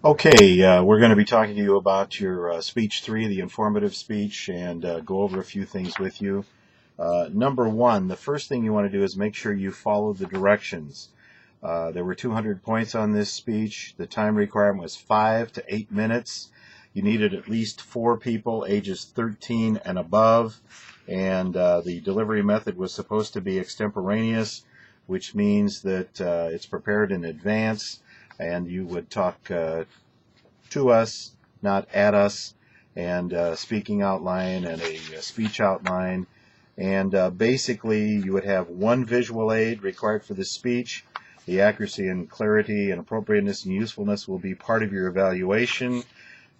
Okay, we're going to be talking to you about your speech 3, the informative speech, and go over a few things with you. Number 1, the first thing you want to do is make sure you follow the directions. There were 200 points on this speech. The time requirement was 5 to 8 minutes. You needed at least 4 people, ages 13 and above, and the delivery method was supposed to be extemporaneous, which means that it's prepared in advance, and you would talk to us, not at us, and speaking outline and a speech outline. And basically, you would have one visual aid required for the speech. The accuracy and clarity and appropriateness and usefulness will be part of your evaluation.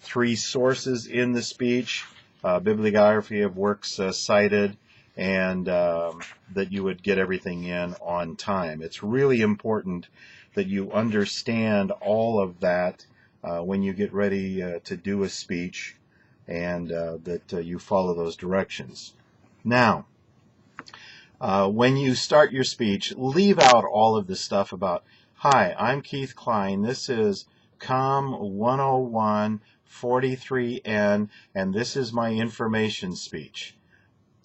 3 sources in the speech, bibliography of works cited, and that you would get everything in on time. It's really important that you understand all of that when you get ready to do a speech, and that you follow those directions. Now, when you start your speech, leave out all of the stuff about, "Hi, I'm Keith Klein. This is COMM 101 43N, and this is my information speech."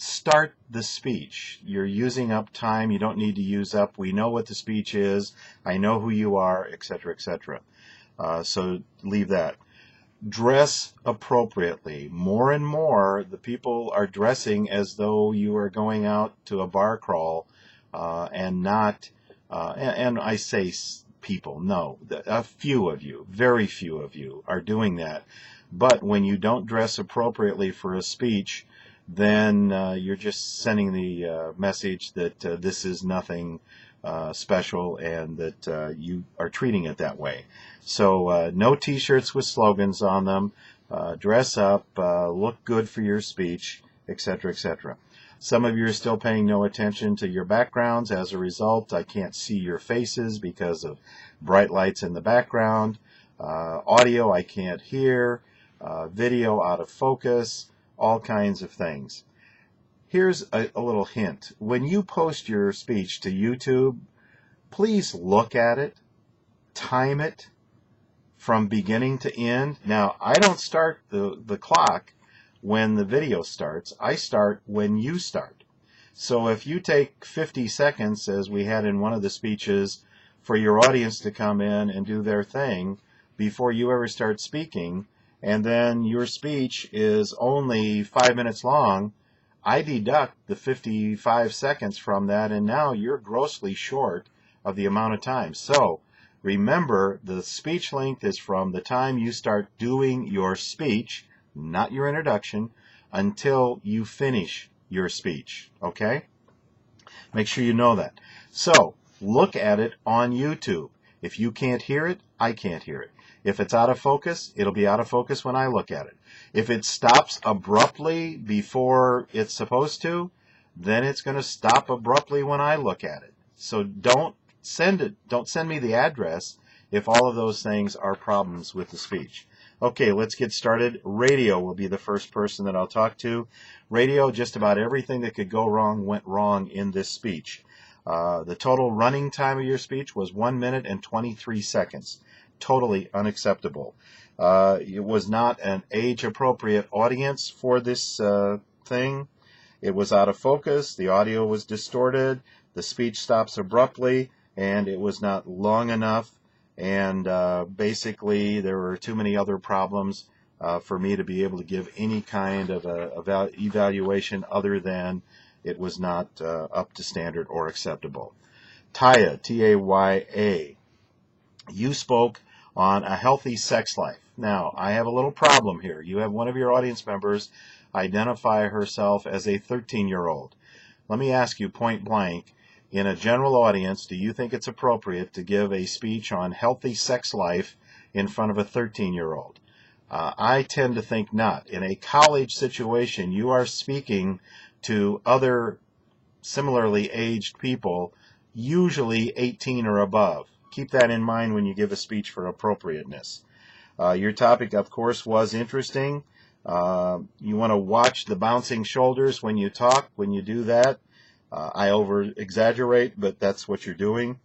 Start the speech. You're using up time you don't need to use up. We know what the speech is. I know who you are, etc., etc. So leave that. Dress appropriately. More and more, the people are dressing as though you are going out to a bar crawl, and not, and I say people, no, a few of you, very few of you are doing that. But when you don't dress appropriately for a speech, then you're just sending the message that this is nothing special, and that you are treating it that way. So no t-shirts with slogans on them. Dress up, look good for your speech, etc., etc. Some of you are still paying no attention to your backgrounds. As a result, I can't see your faces because of bright lights in the background. Audio I can't hear. Video out of focus. All kinds of things. Here's a little hint. When you post your speech to YouTube, please look at it, time it from beginning to end. Now, I don't start the clock when the video starts. I start when you start. So if you take 50 seconds, as we had in one of the speeches, for your audience to come in and do their thing before you ever start speaking, and then your speech is only 5 minutes long, I deduct the 55 seconds from that, and now you're grossly short of the amount of time. So remember, the speech length is from the time you start doing your speech, not your introduction, until you finish your speech. Okay? Make sure you know that. So look at it on YouTube. If you can't hear it, I can't hear it. If it's out of focus, it'll be out of focus when I look at it. If it stops abruptly before it's supposed to, then it's going to stop abruptly when I look at it. So don't send me the address if all of those things are problems with the speech. Okay, let's get started. Radio will be the first person that I'll talk to. Radio, just about everything that could go wrong went wrong in this speech. The total running time of your speech was 1 minute and 23 seconds. Totally unacceptable. It was not an age-appropriate audience for this thing. It was out of focus. The audio was distorted. The speech stops abruptly, and it was not long enough. And basically, there were too many other problems for me to be able to give any kind of evaluation other than it was not up to standard or acceptable. Taya, T-A-Y-A, you spoke on a healthy sex life. Now, I have a little problem here. You have one of your audience members identify herself as a 13-year-old. Let me ask you point blank, in a general audience, do you think it's appropriate to give a speech on healthy sex life in front of a 13-year-old? I tend to think not. In a college situation, you are speaking to other similarly aged people, usually 18 or above. Keep that in mind when you give a speech for appropriateness. Your topic, of course, was interesting. You want to watch the bouncing shoulders when you talk. When you do that, I over-exaggerate, but that's what you're doing.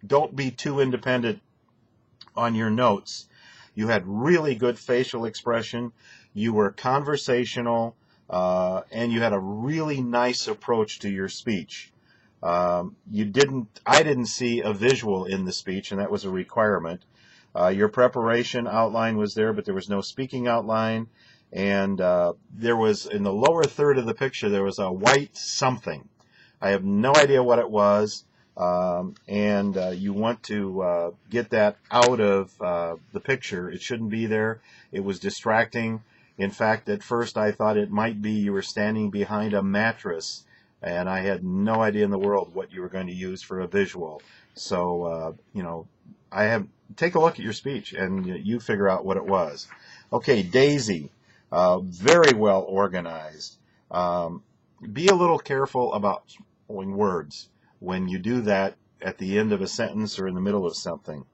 Don't be too independent on your notes. You had really good facial expression. You were conversational, and you had a really nice approach to your speech. I didn't see a visual in the speech, and that was a requirement. Your preparation outline was there, but there was no speaking outline. And there was, in the lower third of the picture, there was a white something. I have no idea what it was. And you want to get that out of the picture. It shouldn't be there. It was distracting. In fact, at first I thought it might be you were standing behind a mattress, and I had no idea in the world what you were going to use for a visual. So, take a look at your speech, and you figure out what it was. Okay, Daisy, very well organized. Be a little careful about spelling words when you do that at the end of a sentence or in the middle of something.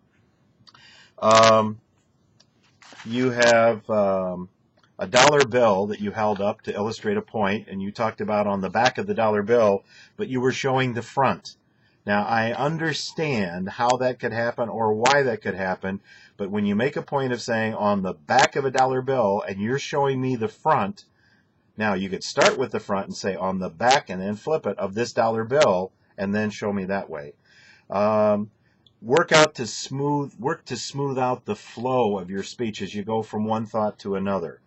You have a dollar bill that you held up to illustrate a point, and you talked about on the back of the dollar bill, but you were showing the front. Now, I understand how that could happen or why that could happen, but when you make a point of saying on the back of a dollar bill and you're showing me the front, now you could start with the front and say on the back and then flip it of this dollar bill and then show me that way. Work to smooth out the flow of your speech as you go from one thought to another.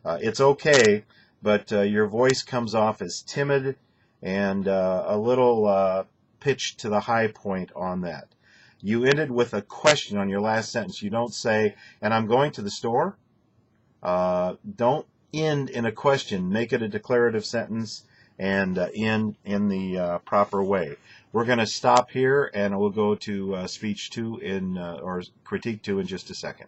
It's okay, but your voice comes off as timid and a little pitched to the high point on that. You ended with a question on your last sentence. You don't say, and I'm going to the store. Don't end in a question. Make it a declarative sentence and end in the proper way. We're going to stop here, and we'll go to speech 2 or critique 2 in just a second.